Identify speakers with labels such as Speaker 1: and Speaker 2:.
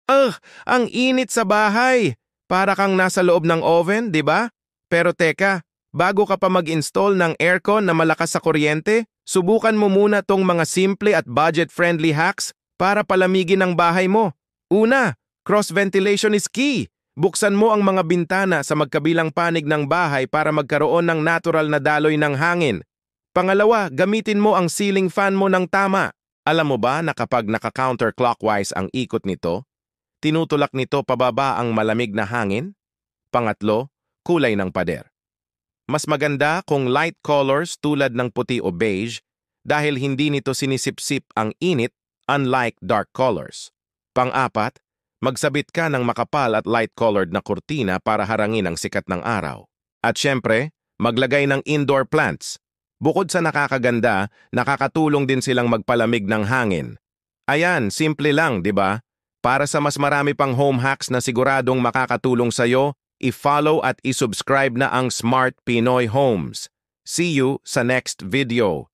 Speaker 1: Ugh, ang init sa bahay. Para kang nasa loob ng oven, di ba? Pero teka, bago ka pa mag-install ng aircon na malakas sa kuryente, subukan mo muna tong mga simple at budget-friendly hacks para palamigin ang bahay mo. Una, cross-ventilation is key. Buksan mo ang mga bintana sa magkabilang panig ng bahay para magkaroon ng natural na daloy ng hangin. Pangalawa, gamitin mo ang ceiling fan mo ng tama. Alam mo ba na kapag naka-counterclockwise ang ikot nito, tinutulak nito pababa ang malamig na hangin? Pangatlo, kulay ng pader. Mas maganda kung light colors tulad ng puti o beige dahil hindi nito sinisipsip ang init unlike dark colors. Pang-apat, magsabit ka ng makapal at light-colored na kurtina para harangin ang sikat ng araw. At syempre, maglagay ng indoor plants. Bukod sa nakakaganda, nakakatulong din silang magpalamig ng hangin. Ayan, simple lang, di ba? Para sa mas marami pang home hacks na siguradong makakatulong sa'yo, i-follow at i-subscribe na ang Smart Pinoy Homes. See you sa next video.